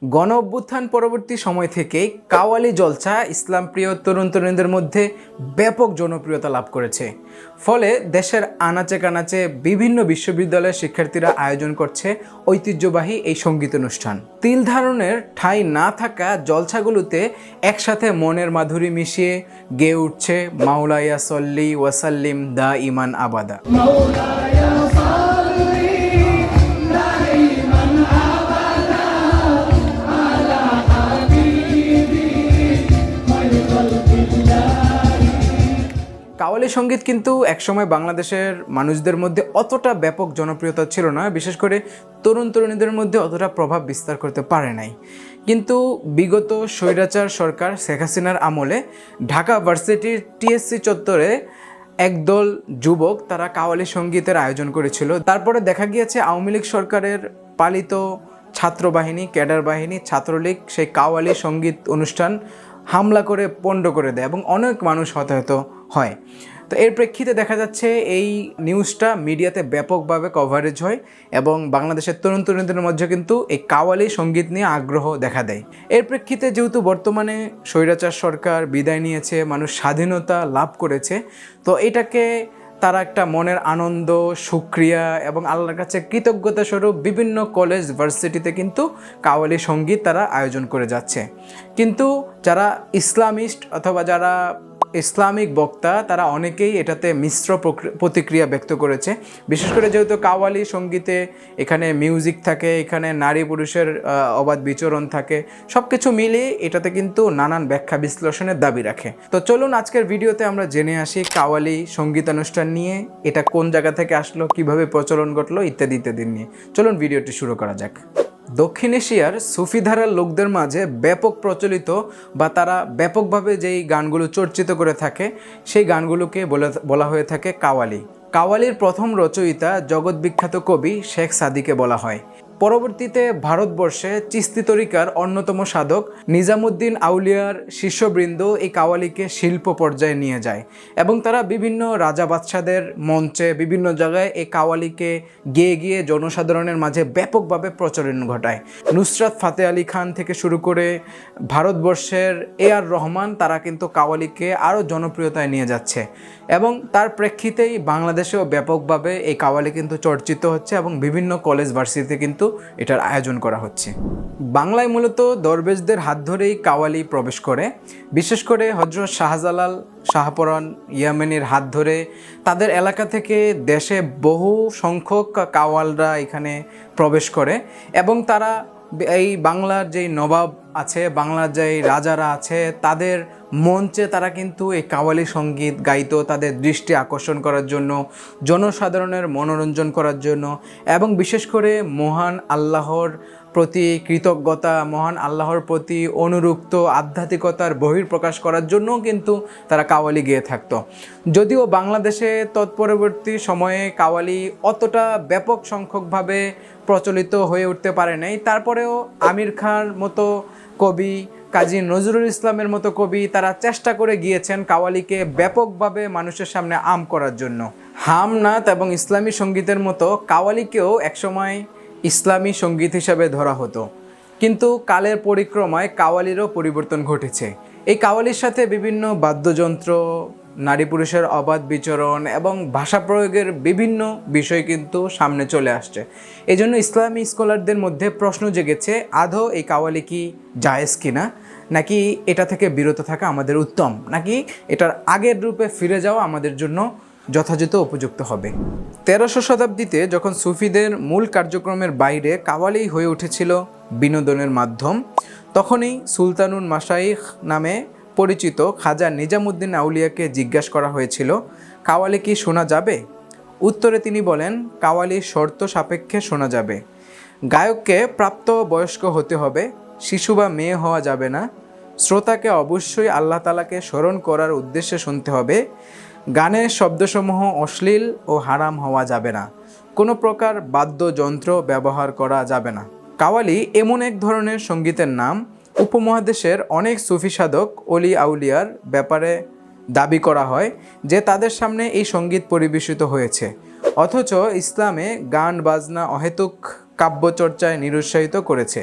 গণ অভ্যুত্থান পরবর্তী সময় থেকেই কাওয়ালি জলসা ইসলাম প্রিয় তরুণ তরুণীদের মধ্যে ব্যাপক জনপ্রিয়তা লাভ করেছে। ফলে দেশের আনাচে কানাচে বিভিন্ন বিশ্ববিদ্যালয়ের শিক্ষার্থীরা আয়োজন করছে ঐতিহ্যবাহী এই সঙ্গীত অনুষ্ঠান। তিল ধারণের ঠাঁই না থাকা জলসাগুলোতে একসাথে মনের মাধুরী মিশিয়ে গেয়ে উঠছে মাওলায়া সল্লি ওয়াসাল্লিম দা ইমান আবাদা। কাওয়ালি সঙ্গীত কিন্তু একসময় বাংলাদেশের মানুষদের মধ্যে অতটা ব্যাপক জনপ্রিয়তা ছিল না, বিশেষ করে তরুণ তরুণীদের মধ্যে অতটা প্রভাব বিস্তার করতে পারে নাই। কিন্তু বিগত স্বৈরাচার সরকার শেখ হাসিনার আমলে ঢাকা ভার্সিটির টিএসসি চত্বরে একদল যুবক তারা কাওয়ালি সঙ্গীতের আয়োজন করেছিল। তারপরে দেখা গিয়েছে আওয়ামী লীগ সরকারের পালিত ছাত্রবাহিনী, ক্যাডার বাহিনী, ছাত্রলীগ সেই কাওয়ালি সঙ্গীত অনুষ্ঠান হামলা করে পণ্ড করে দেয় এবং অনেক মানুষ হতাহত হয়। তো এর প্রেক্ষিতে দেখা যাচ্ছে এই নিউজটা মিডিয়াতে ব্যাপকভাবে কভারেজ হয় এবং বাংলাদেশের তরুণ তরুণীদের মধ্যে কিন্তু এই কাওয়ালি সঙ্গীত নিয়ে আগ্রহ দেখা দেয়। এর প্রেক্ষিতে যেহেতু বর্তমানে স্বৈরাচার সরকার বিদায় নিয়েছে, মানুষ স্বাধীনতা লাভ করেছে, তো এটাকে তারা একটা মনের আনন্দ, সুক্রিয়া এবং আল্লাহর কাছে কৃতজ্ঞতা স্বরূপ বিভিন্ন কলেজ ভার্সিটিতে কিন্তু কাওয়ালি সঙ্গীত তারা আয়োজন করে যাচ্ছে। কিন্তু যারা ইসলামিস্ট অথবা যারা ইসলামিক বক্তা তারা অনেকেই এটাতে মিশ্র প্রতিক্রিয়া ব্যক্ত করেছে। বিশেষ করে যেহেতু কাওয়ালি সঙ্গীতে এখানে মিউজিক থাকে, এখানে নারী পুরুষের অবাধ বিচরণ থাকে, সব কিছু মিলিয়ে এটাতে কিন্তু নানান ব্যাখ্যা বিশ্লেষণের দাবি রাখে। তো চলুন আজকের ভিডিওতে আমরা জেনে আসি কাওয়ালি সঙ্গীতানুষ্ঠান নিয়ে, এটা কোন জায়গা থেকে আসলো, কিভাবে প্রচলন ঘটলো ইত্যাদি ইত্যাদি নিয়ে। চলুন ভিডিওটি শুরু করা যাক। দক্ষিণ এশিয়ার সুফি ধারার লোকদের মাঝে ব্যাপক প্রচলিত বা তারা ব্যাপকভাবে যেই গানগুলো চর্চিত করে থাকে সেই গানগুলোকে বলা হয়ে থাকে কাওয়ালি। কাওয়ালির প্রথম রচয়িতা জগৎ বিখ্যাত কবি শেখ সাদিকে বলা হয়। পরবর্তীতে ভারতবর্ষে চিস্তি তরিকার অন্যতম সাধক নিজামুদ্দিন আউলিয়ার শিষ্যবৃন্দ এই কাওয়ালিকে শিল্প পর্যায়ে নিয়ে যায় এবং তারা বিভিন্ন রাজা বাদশাদের মঞ্চে বিভিন্ন জায়গায় এই কাওয়ালিকে গেয়ে গিয়ে জনসাধারণের মাঝে ব্যাপকভাবে প্রচলন ঘটায়। নুসরাত ফাতে আলী খান থেকে শুরু করে ভারতবর্ষের আর রহমান তারা কিন্তু কাওয়ালিকে আরও জনপ্রিয়তায় নিয়ে যাচ্ছে এবং তার প্রেক্ষিতেই বাংলাদেশেও ব্যাপকভাবে এই কাওয়ালি কিন্তু চর্চিত হচ্ছে এবং বিভিন্ন কলেজ ভার্সিটিতে কিন্তু এটার আয়োজন করা হচ্ছে। বাংলায় মূলত দরবেশদের হাত ধরেই কাওয়ালি প্রবেশ করে। বিশেষ করে হযরত শাহজালাল শাহপরান ইয়ামেনির হাত ধরে তাদের এলাকা থেকে দেশে বহু সংখ্যক কাওয়ালরা এখানে প্রবেশ করে এবং তারা এই বাংলার যেই নবাব আছে, বাংলার যেই রাজারা আছে, তাদের মঞ্চে তারা কিন্তু এই কাওয়ালি সঙ্গীত গাইতো তাদের দৃষ্টি আকর্ষণ করার জন্য, জনসাধারণের মনোরঞ্জন করার জন্য এবং বিশেষ করে মহান আল্লাহর প্রতি কৃতজ্ঞতা, মহান আল্লাহর প্রতি অনুরক্ত আধ্যাত্মিকতার বহিঃপ্রকাশ করার জন্যও কিন্তু তারা কাওয়ালি গেয়ে থাকতো। যদিও বাংলাদেশে তৎপরবর্তী সময়ে কাওয়ালি অতটা ব্যাপক সংখ্যকভাবে প্রচলিত হয়ে উঠতে পারে নাই, তারপরেও আমির খান মতো কবি, কাজী নজরুল ইসলামের মতো কবি তারা চেষ্টা করে গিয়েছেন কাওয়ালিকে ব্যাপকভাবে মানুষের সামনে আম করার জন্য। হামনাত এবং ইসলামী সঙ্গীতের মতো কাওয়ালিকেও একসময় ইসলামী সঙ্গীত হিসাবে ধরা হতো, কিন্তু কালের পরিক্রমায় কাওয়ালিরও পরিবর্তন ঘটেছে। এই কাওয়ালির সাথে বিভিন্ন বাদ্যযন্ত্র, নারী পুরুষের অবাধ বিচরণ এবং ভাষা প্রয়োগের বিভিন্ন বিষয় কিন্তু সামনে চলে আসছে। এই জন্য ইসলামী স্কলারদের মধ্যে প্রশ্ন জেগেছে, আদৌ এই কাওয়ালি কি জায়েজ কিনা, নাকি এটা থেকে বিরত থাকা আমাদের উত্তম, নাকি এটার আগের রূপে ফিরে যাওয়া আমাদের জন্য যথাযথ উপযুক্ত হবে। 1300 শতাব্দীতে যখন সুফিদের মূল কার্যক্রমের বাইরে কাওয়ালি হয়ে উঠেছিল বিনোদনের মাধ্যম, তখনই সুলতানুল মাশাইখ নামে পরিচিত খাজা নিজামুদ্দিন আউলিয়াকে জিজ্ঞাসা করা হয়েছিল, কাওয়ালি কি শোনা যাবে? উত্তরে তিনি বলেন, কাওয়ালি শর্ত সাপেক্ষে শোনা যাবে। গায়ককে প্রাপ্ত বয়স্ক হতে হবে, শিশু বা মেয়ে হওয়া যাবে না। শ্রোতাকে অবশ্যই আল্লাহ তাআলাকে স্মরণ করার উদ্দেশ্যে শুনতে হবে। গানের শব্দসমূহ অশ্লীল ও হারাম হওয়া যাবে না। কোনো প্রকার বাদ্যযন্ত্র ব্যবহার করা যাবে না। কাওয়ালি এমন এক ধরনের সঙ্গীতের নাম, উপমহাদেশের অনেক সুফি সাধক অলি আউলিয়ার ব্যাপারে দাবি করা হয় যে তাদের সামনে এই সঙ্গীত পরিবেশিত হয়েছে, অথচ ইসলামে গান বাজনা অহেতুক কাব্যচর্চায় নিরুৎসাহিত করেছে।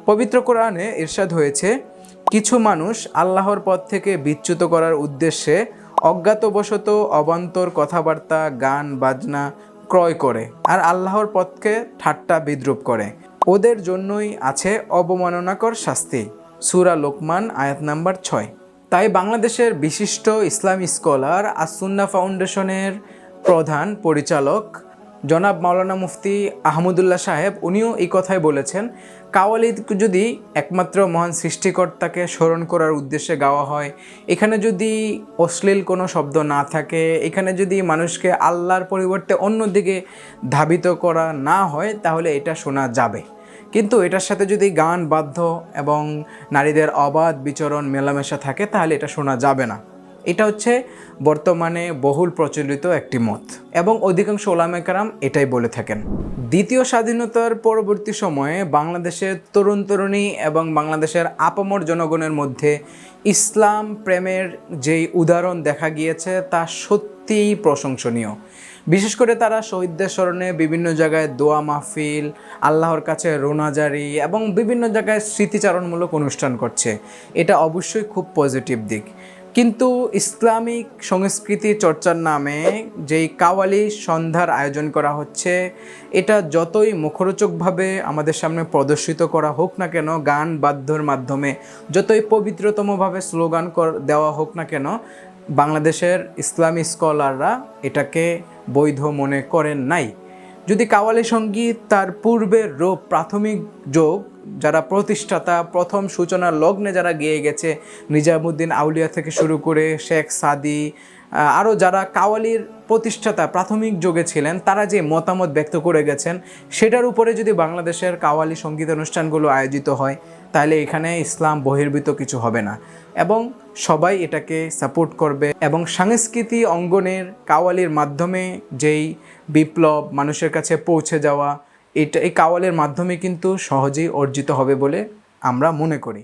পবিত্র কোরআনে ইরশাদ হয়েছে, কিছু মানুষ আল্লাহর পথ থেকে বিচ্যুত করার উদ্দেশ্যে অজ্ঞাতবশত অবান্তর কথাবার্তা, গান বাজনা ক্রয় করে আর আল্লাহর পথকে ঠাট্টা বিদ্রূপ করে। ওদের জন্যই আছে অবমাননাকর শাস্তি। সূরা লোকমান আয়াত নাম্বার 6। তাই বাংলাদেশের বিশিষ্ট ইসলামী স্কলার আস-সুন্নাহ ফাউন্ডেশনের প্রধান পরিচালক জনাব মাওলানা মুফতি আহমদুল্লাহ সাহেব, উনিও এই কথাই বলেছেন, কাওয়ালি যদি একমাত্র মহান সৃষ্টিকর্তাকে স্মরণ করার উদ্দেশ্যে গাওয়া হয়, এখানে যদি অশ্লীল কোনো শব্দ না থাকে, এখানে যদি মানুষকে আল্লাহর পরিবর্তে অন্যদিকে ধাবিত করা না হয়, তাহলে এটা শোনা যাবে। কিন্তু এটার সাথে যদি গান বাদ্য এবং নারীদের অবাধ বিচরণ মেলামেশা থাকে, তাহলে এটা শোনা যাবে না। এটা হচ্ছে বর্তমানে বহুল প্রচলিত একটি মত এবং অধিকাংশ ওলামায়ে কেরাম এটাই বলে থাকেন। দ্বিতীয় স্বাধীনতার পরবর্তী সময়ে বাংলাদেশের তরুণ তরুণী এবং বাংলাদেশের আপামর জনগণের মধ্যে ইসলাম প্রেমের যেই উদাহরণ দেখা গিয়েছে তা সত্যিই প্রশংসনীয়। বিশেষ করে তারা শহীদদের স্মরণে বিভিন্ন জায়গায় দোয়া মাহফিল, আল্লাহর কাছে রোনাজারি এবং বিভিন্ন জায়গায় স্মৃতিচারণমূলক অনুষ্ঠান করছে। এটা অবশ্যই খুব পজিটিভ দিক। কিন্তু ইসলামিক সংস্কৃতি চর্চার নামে যেই কাওয়ালি সন্ধ্যার আয়োজন করা হচ্ছে, এটা যতই মুখরোচকভাবে আমাদের সামনে প্রদর্শিত করা হোক না কেন, গান বাদ্যর মাধ্যমে যতই পবিত্রতমভাবে স্লোগান দেওয়া হোক না কেন, বাংলাদেশের ইসলামী স্কলাররা এটাকে বৈধ মনে করেন নাই। যদি কাওয়ালি সঙ্গীত তার পূর্বের রূপ, প্রাথমিক যোগ, যারা প্রতিষ্ঠাতা, প্রথম সূচনার লগ্নে যারা গেয়ে গেছে, নিজামুদ্দিন আউলিয়া থেকে শুরু করে শেখ সাদি, আরও যারা কাওয়ালির প্রতিষ্ঠাতা প্রাথমিক যুগে ছিলেন, তারা যে মতামত ব্যক্ত করে গেছেন, সেটার উপরে যদি বাংলাদেশের কাওয়ালি সঙ্গীত অনুষ্ঠানগুলো আয়োজিত হয়, তাহলে এখানে ইসলাম বহির্ভূত কিছু হবে না এবং সবাই এটাকে সাপোর্ট করবে এবং সাংস্কৃতিক অঙ্গনের কাওয়ালির মাধ্যমে যেই বিপ্লব মানুষের কাছে পৌঁছে যাওয়া, এই কাওয়ালির মাধ্যমে কিন্তু সহজেই অর্জিত হবে বলে আমরা মনে করি।